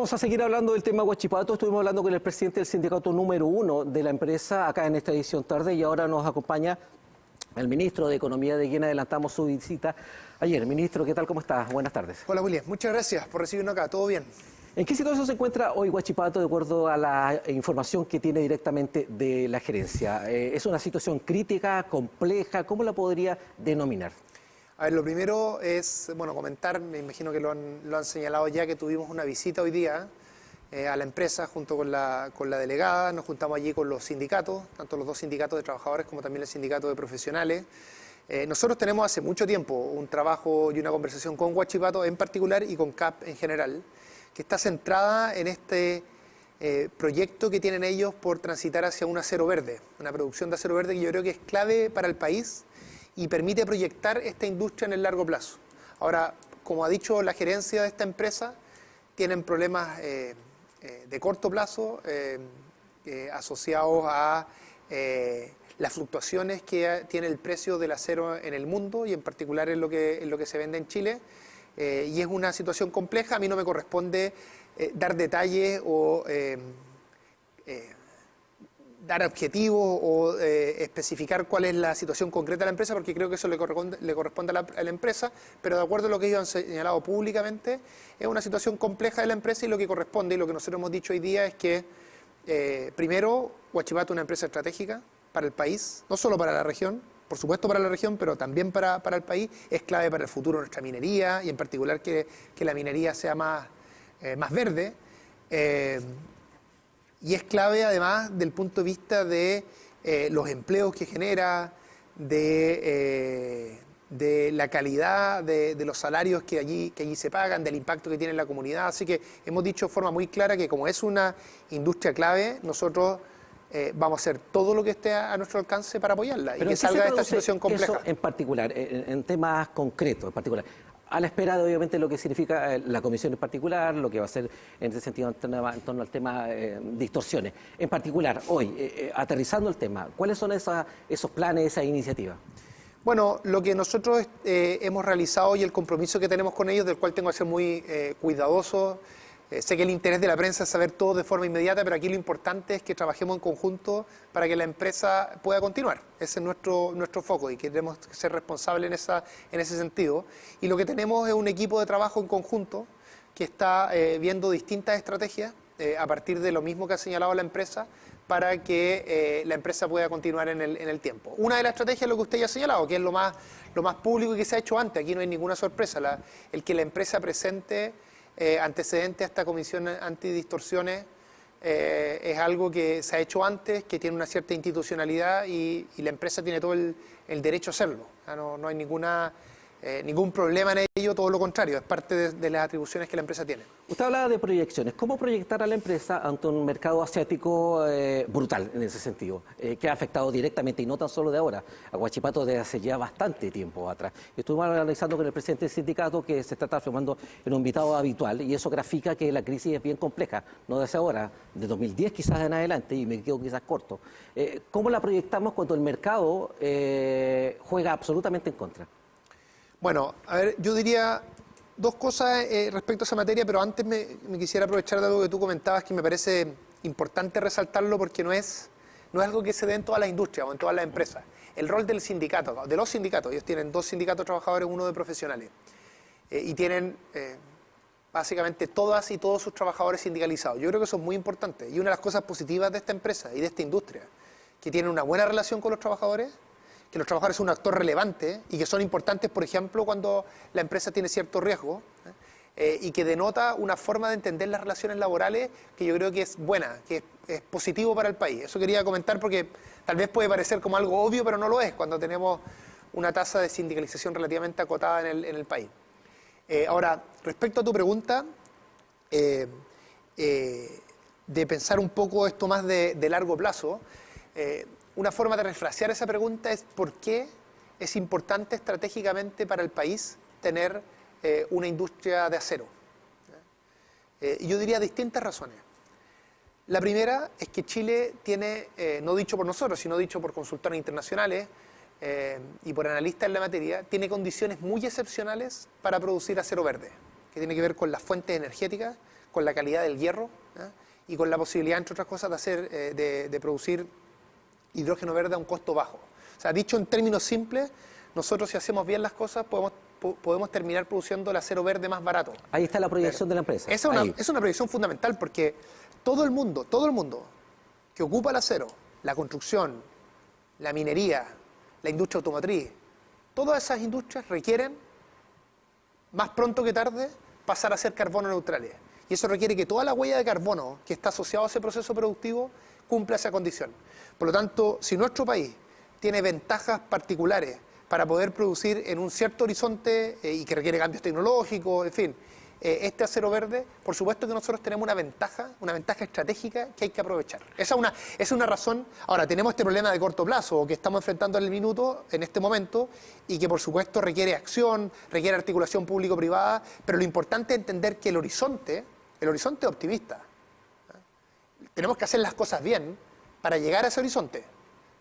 Vamos a seguir hablando del tema Huachipato. Estuvimos hablando con el presidente del sindicato número 1 de la empresa acá en esta edición tarde y ahora nos acompaña el ministro de Economía, de quien adelantamos su visita ayer. Ministro, ¿qué tal? ¿Cómo estás? Buenas tardes. Hola William, muchas gracias por recibirnos acá. ¿Todo bien? ¿En qué situación se encuentra hoy Huachipato de acuerdo a la información que tiene directamente de la gerencia? ¿Es una situación crítica, compleja? ¿Cómo la podría denominar? A ver, lo primero es, comentar, me imagino que lo han señalado ya, que tuvimos una visita hoy día a la empresa junto con la delegada. Nos juntamos allí con los sindicatos, tanto los dos sindicatos de trabajadores como también el sindicato de profesionales. Nosotros tenemos hace mucho tiempo un trabajo y una conversación con Huachipato en particular y con CAP en general, que está centrada en este proyecto que tienen ellos por transitar hacia un acero verde, una producción de acero verde que yo creo que es clave para el país y permite proyectar esta industria en el largo plazo. Ahora, como ha dicho la gerencia de esta empresa, tienen problemas de corto plazo asociados a las fluctuaciones que tiene el precio del acero en el mundo y en particular en lo que se vende en Chile. Y es una situación compleja. A mí no me corresponde dar detalles o dar objetivos o especificar cuál es la situación concreta de la empresa, porque creo que eso le corresponde a la empresa, pero de acuerdo a lo que ellos han señalado públicamente, es una situación compleja de la empresa y lo que corresponde y lo que nosotros hemos dicho hoy día es que, primero, Huachipato es una empresa estratégica para el país, no solo para la región, por supuesto para la región, pero también para el país, es clave para el futuro de nuestra minería y en particular que la minería sea más verde. Y es clave además del punto de vista de los empleos que genera, de la calidad de los salarios que allí se pagan, del impacto que tiene en la comunidad. Así que hemos dicho de forma muy clara que como es una industria clave, nosotros vamos a hacer todo lo que esté a nuestro alcance para apoyarla y que salga de esta situación compleja. Eso en particular, en temas concretos en particular, a la espera de obviamente lo que significa la comisión en particular, lo que va a hacer en ese sentido en torno al tema distorsiones. En particular, hoy, aterrizando el tema, ¿cuáles son esos planes, esas iniciativas? Bueno, lo que nosotros hemos realizado y el compromiso que tenemos con ellos, del cual tengo que ser muy cuidadoso. Sé que el interés de la prensa es saber todo de forma inmediata, pero aquí lo importante es que trabajemos en conjunto para que la empresa pueda continuar. Ese es nuestro foco y queremos ser responsables en ese sentido. Y lo que tenemos es un equipo de trabajo en conjunto que está viendo distintas estrategias a partir de lo mismo que ha señalado la empresa para que la empresa pueda continuar en el tiempo. Una de las estrategias es lo que usted ya ha señalado, que es lo más público y que se ha hecho antes. Aquí no hay ninguna sorpresa. El que la empresa presente antecedente a esta comisión antidistorsiones es algo que se ha hecho antes, que tiene una cierta institucionalidad y la empresa tiene todo el derecho a hacerlo. No hay ningún problema en ello, todo lo contrario, es parte de las atribuciones que la empresa tiene. Usted hablaba de proyecciones. ¿Cómo proyectar a la empresa ante un mercado asiático brutal en ese sentido, que ha afectado directamente, y no tan solo de ahora, a Huachipato desde hace ya bastante tiempo atrás? Estuvimos analizando con el presidente del sindicato que se está transformando en un invitado habitual y eso grafica que la crisis es bien compleja, no desde ahora, de 2010 quizás en adelante, y me quedo quizás corto. ¿Cómo la proyectamos cuando el mercado juega absolutamente en contra? Bueno, a ver, yo diría dos cosas respecto a esa materia, pero antes me quisiera aprovechar de algo que tú comentabas que me parece importante resaltarlo porque no es algo que se dé en todas las industrias o en todas las empresas. El rol del sindicato, de los sindicatos, ellos tienen dos sindicatos trabajadores, uno de profesionales, y tienen básicamente todas y todos sus trabajadores sindicalizados. Yo creo que eso es muy importante y una de las cosas positivas de esta empresa y de esta industria, que tienen una buena relación con los trabajadores, que los trabajadores son un actor relevante y que son importantes, por ejemplo, cuando la empresa tiene cierto riesgo y que denota una forma de entender las relaciones laborales que yo creo que es buena, que es positivo para el país. Eso quería comentar porque tal vez puede parecer como algo obvio, pero no lo es cuando tenemos una tasa de sindicalización relativamente acotada en el país. Ahora, respecto a tu pregunta, de pensar un poco esto más de largo plazo, una forma de refrasear esa pregunta es ¿por qué es importante estratégicamente para el país tener una industria de acero? Y yo diría distintas razones. La primera es que Chile tiene, no dicho por nosotros, sino dicho por consultores internacionales y por analistas en la materia, tiene condiciones muy excepcionales para producir acero verde, que tiene que ver con las fuentes energéticas, con la calidad del hierro, y con la posibilidad, entre otras cosas, de producir hidrógeno verde a un costo bajo. O sea, dicho en términos simples, nosotros si hacemos bien las cosas podemos terminar produciendo el acero verde más barato. Ahí está la proyección de la empresa. Es una proyección fundamental porque todo el mundo que ocupa el acero, la construcción, la minería, la industria automotriz, todas esas industrias requieren, más pronto que tarde, pasar a ser carbono neutrales. Y eso requiere que toda la huella de carbono que está asociada a ese proceso productivo cumpla esa condición. Por lo tanto, si nuestro país tiene ventajas particulares para poder producir en un cierto horizonte y que requiere cambios tecnológicos, en fin, este acero verde, por supuesto que nosotros tenemos una ventaja estratégica que hay que aprovechar. Esa es una razón. Ahora, tenemos este problema de corto plazo que estamos enfrentando en este momento, y que por supuesto requiere acción, requiere articulación público-privada, pero lo importante es entender que el horizonte es optimista. Tenemos que hacer las cosas bien para llegar a ese horizonte,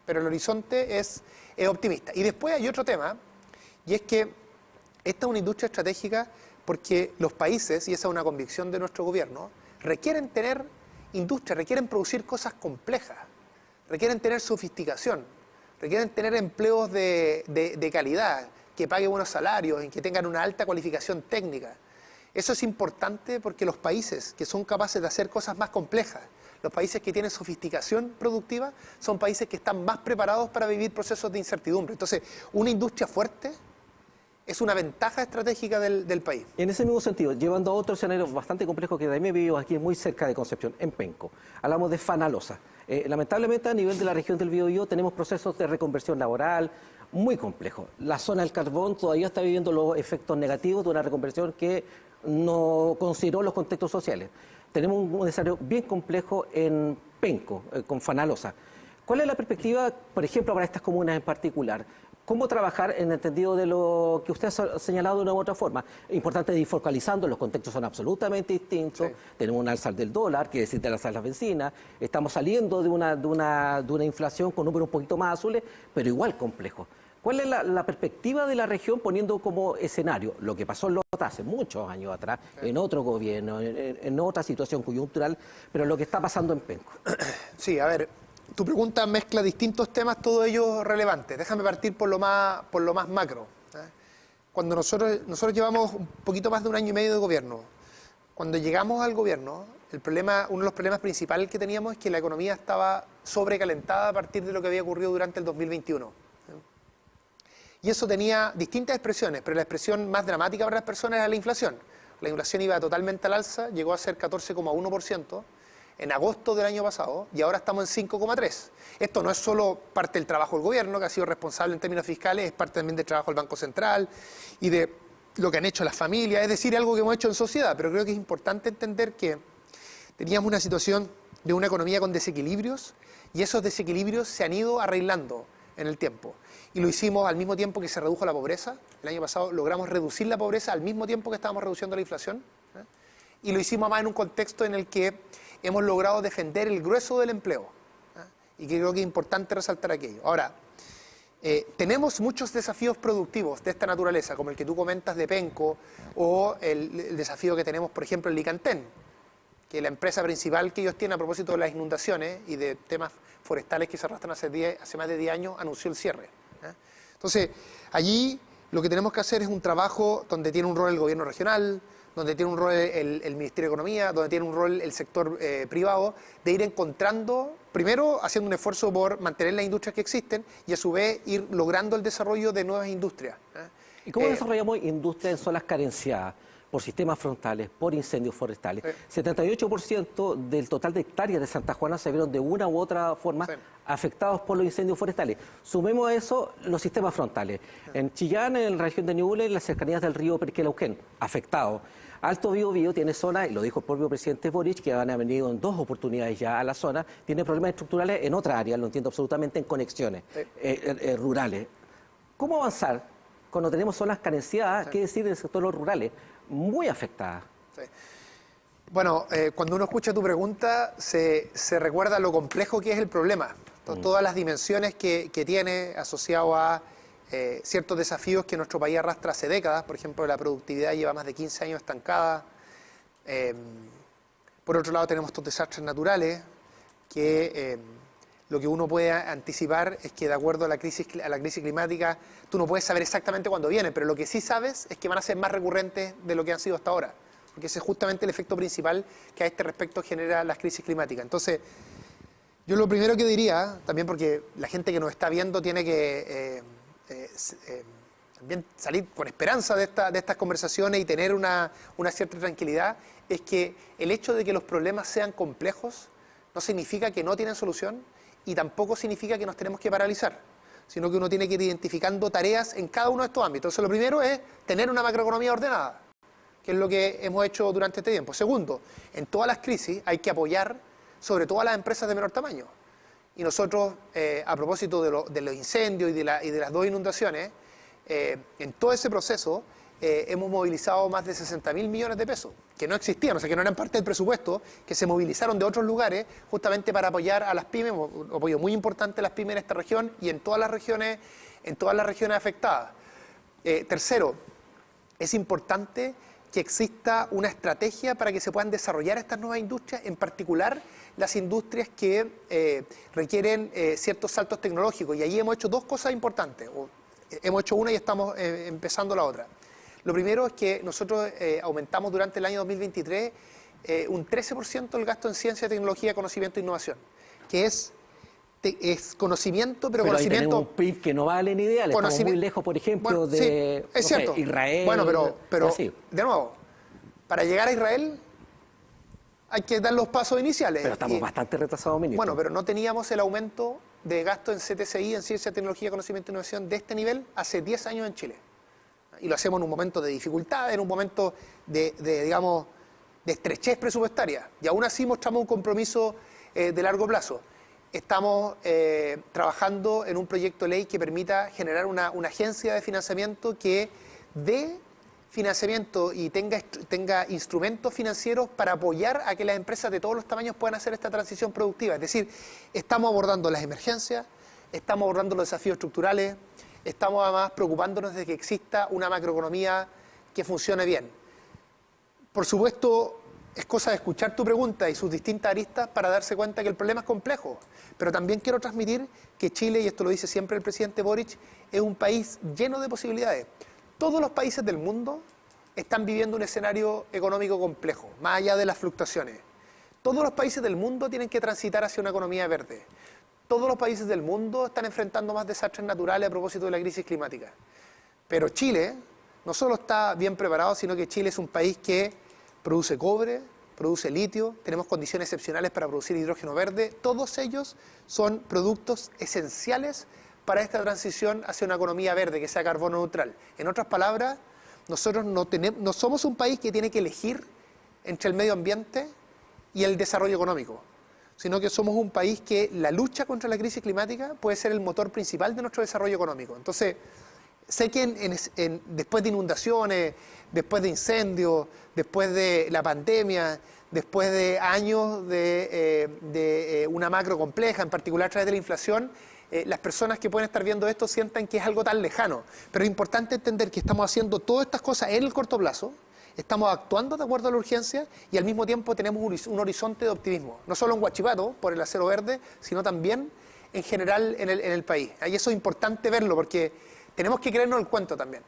pero el horizonte es optimista. Y después hay otro tema, y es que esta es una industria estratégica porque los países, y esa es una convicción de nuestro gobierno, requieren tener industria, requieren producir cosas complejas, requieren tener sofisticación, requieren tener empleos de calidad, que paguen buenos salarios, que tengan una alta cualificación técnica. Eso es importante porque los países que son capaces de hacer cosas más complejas, los países que tienen sofisticación productiva, son países que están más preparados para vivir procesos de incertidumbre. Entonces, una industria fuerte es una ventaja estratégica del país. En ese mismo sentido, llevando a otro escenario bastante complejo que también vivimos aquí muy cerca de Concepción, en Penco, hablamos de Fanalosa. Lamentablemente a nivel de la región del Biobío tenemos procesos de reconversión laboral muy complejos. La zona del carbón todavía está viviendo los efectos negativos de una reconversión que no consideró los contextos sociales. Tenemos un escenario bien complejo en Penco, con Fanalosa. ¿Cuál es la perspectiva, por ejemplo, para estas comunas en particular? ¿Cómo trabajar en el entendido de lo que usted ha señalado de una u otra forma? Importante ir focalizando, los contextos son absolutamente distintos. Sí. Tenemos un alza del dólar, quiere decir del alza de las bencinas. Estamos saliendo de una inflación con números un poquito más azules, pero igual complejo. ¿Cuál es la perspectiva de la región poniendo como escenario lo que pasó en Lota hace muchos años atrás, en otro gobierno, en otra situación coyuntural, pero lo que está pasando en Penco? Sí, a ver, tu pregunta mezcla distintos temas, todos ellos relevantes. Déjame partir por lo más macro. Cuando nosotros llevamos un poquito más de un año y medio de gobierno, cuando llegamos al gobierno, uno de los problemas principales que teníamos es que la economía estaba sobrecalentada a partir de lo que había ocurrido durante el 2021. Y eso tenía distintas expresiones, pero la expresión más dramática para las personas era la inflación. La inflación iba totalmente al alza, llegó a ser 14,1% en agosto del año pasado, y ahora estamos en 5,3%. Esto no es solo parte del trabajo del gobierno, que ha sido responsable en términos fiscales, es parte también del trabajo del Banco Central y de lo que han hecho las familias, es decir, algo que hemos hecho en sociedad. Pero creo que es importante entender que teníamos una situación de una economía con desequilibrios, y esos desequilibrios se han ido arreglando en el tiempo. Y lo hicimos al mismo tiempo que se redujo la pobreza. El año pasado logramos reducir la pobreza al mismo tiempo que estábamos reduciendo la inflación. Y lo hicimos además en un contexto en el que hemos logrado defender el grueso del empleo. Y que creo que es importante resaltar aquello. Ahora, tenemos muchos desafíos productivos de esta naturaleza, como el que tú comentas de Penco, o el desafío que tenemos, por ejemplo, en Licantén, que la empresa principal que ellos tienen a propósito de las inundaciones y de temas forestales que se arrastran hace más de 10 años, anunció el cierre. Entonces, allí lo que tenemos que hacer es un trabajo donde tiene un rol el gobierno regional, donde tiene un rol el Ministerio de Economía, donde tiene un rol el sector privado, de ir encontrando, primero haciendo un esfuerzo por mantener las industrias que existen y a su vez ir logrando el desarrollo de nuevas industrias. ¿Y cómo desarrollamos industrias en zonas carenciadas por sistemas frontales, por incendios forestales? 78% del total de hectáreas de Santa Juana se vieron de una u otra forma afectados por los incendios forestales. Sumemos a eso los sistemas frontales. En Chillán, en la región de Ñuble, en las cercanías del río Perquelauquén, afectados. Alto Biobío tiene zonas, y lo dijo el propio presidente Boric, que han venido en 2 oportunidades ya a la zona, tiene problemas estructurales en otra área, lo entiendo absolutamente, en conexiones rurales. ¿Cómo avanzar cuando tenemos zonas carenciadas, qué decir del sector de los rurales, muy afectadas? Sí. Bueno, cuando uno escucha tu pregunta, se recuerda lo complejo que es el problema. Todas las dimensiones que tiene asociado a ciertos desafíos que nuestro país arrastra hace décadas. Por ejemplo, la productividad lleva más de 15 años estancada. Por otro lado tenemos estos desastres naturales que lo que uno puede anticipar es que de acuerdo a la crisis climática tú no puedes saber exactamente cuándo vienen, pero lo que sí sabes es que van a ser más recurrentes de lo que han sido hasta ahora, porque ese es justamente el efecto principal que a este respecto genera las crisis climáticas. Entonces, yo lo primero que diría, también porque la gente que nos está viendo tiene que también salir con esperanza de estas conversaciones y tener una cierta tranquilidad, es que el hecho de que los problemas sean complejos no significa que no tienen solución y tampoco significa que nos tenemos que paralizar, sino que uno tiene que ir identificando tareas en cada uno de estos ámbitos. Entonces, lo primero es tener una macroeconomía ordenada, que es lo que hemos hecho durante este tiempo. Segundo, en todas las crisis hay que apoyar sobre todo a las empresas de menor tamaño. Y nosotros, a propósito de los incendios y de las dos inundaciones, en todo ese proceso hemos movilizado más de 60.000 millones de pesos, que no existían, o sea, que no eran parte del presupuesto, que se movilizaron de otros lugares justamente para apoyar a las pymes, un apoyo muy importante a las pymes en esta región y en todas las regiones afectadas. Tercero, es importante que exista una estrategia para que se puedan desarrollar estas nuevas industrias, en particular las industrias que requieren ciertos saltos tecnológicos. Y allí hemos hecho dos cosas importantes. Hemos hecho una y estamos empezando la otra. Lo primero es que nosotros aumentamos durante el año 2023 un 13% el gasto en ciencia, tecnología, conocimiento e innovación, que es conocimiento, pero conocimiento... Ahí tenemos un PIB que no vale ni idea, estamos muy lejos, por ejemplo, bueno, de sí, es cierto. Israel. Bueno, pero de nuevo, para llegar a Israel hay que dar los pasos iniciales. Pero estamos bastante retrasados, ministro. Bueno, pero no teníamos el aumento de gasto en CTCI, en ciencia, tecnología, conocimiento e innovación, de este nivel hace 10 años en Chile. Y lo hacemos en un momento de dificultad, en un momento digamos, de estrechez presupuestaria. Y aún así mostramos un compromiso de largo plazo. Estamos trabajando en un proyecto de ley que permita generar una agencia de financiamiento que dé financiamiento y tenga instrumentos financieros para apoyar a que las empresas de todos los tamaños puedan hacer esta transición productiva. Es decir, estamos abordando las emergencias, estamos abordando los desafíos estructurales, estamos además preocupándonos de que exista una macroeconomía que funcione bien. Por supuesto, es cosa de escuchar tu pregunta y sus distintas aristas para darse cuenta que el problema es complejo. Pero también quiero transmitir que Chile, y esto lo dice siempre el presidente Boric, es un país lleno de posibilidades. Todos los países del mundo están viviendo un escenario económico complejo, más allá de las fluctuaciones. Todos los países del mundo tienen que transitar hacia una economía verde. Todos los países del mundo están enfrentando más desastres naturales a propósito de la crisis climática. Pero Chile no solo está bien preparado, sino que Chile es un país que produce cobre, produce litio, tenemos condiciones excepcionales para producir hidrógeno verde. Todos ellos son productos esenciales para esta transición hacia una economía verde que sea carbono neutral. En otras palabras, nosotros no somos un país que tiene que elegir entre el medio ambiente y el desarrollo económico, sino que somos un país que la lucha contra la crisis climática puede ser el motor principal de nuestro desarrollo económico. Entonces, sé que después de inundaciones, después de incendios, después de la pandemia, después de años de una macro compleja, en particular a través de la inflación, las personas que pueden estar viendo esto sientan que es algo tan lejano. Pero es importante entender que estamos haciendo todas estas cosas en el corto plazo, estamos actuando de acuerdo a la urgencia y al mismo tiempo tenemos un horizonte de optimismo. No solo en Huachipato, por el acero verde, sino también en general en el país. Y eso es importante verlo porque tenemos que creernos el cuento también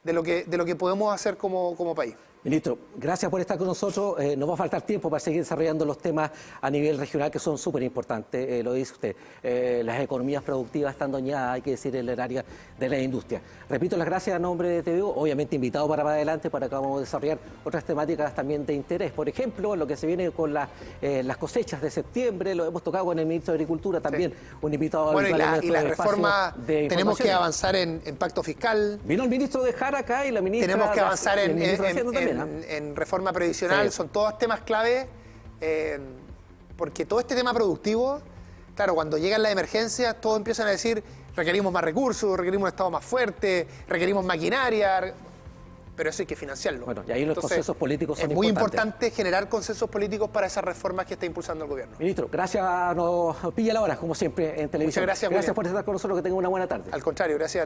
de lo que podemos hacer como país. Ministro, gracias por estar con nosotros. Nos va a faltar tiempo para seguir desarrollando los temas a nivel regional que son súper importantes, lo dice usted. Las economías productivas están doñadas, hay que decir, en el área de la industria. Repito las gracias a nombre de TVO, obviamente invitado para más adelante para que vamos a desarrollar otras temáticas también de interés. Por ejemplo, lo que se viene con las cosechas de septiembre, lo hemos tocado con el ministro de Agricultura también, sí. Un invitado bueno, y la reforma, tenemos que avanzar en pacto fiscal. Vino el ministro de Jara acá y la ministra... Tenemos que avanzar en reforma previsional, sí. Son todos temas clave, porque todo este tema productivo, claro, cuando llegan las emergencias, todos empiezan a decir, requerimos más recursos, requerimos un Estado más fuerte, requerimos maquinaria, pero eso hay que financiarlo. Bueno, y ahí los consensos políticos son importantes. Es muy importante generar consensos políticos para esas reformas que está impulsando el gobierno. Ministro, gracias, nos pilla la hora, como siempre, en televisión. Muchas gracias. Gracias por estar con nosotros, que tenga una buena tarde. Al contrario, gracias a ti.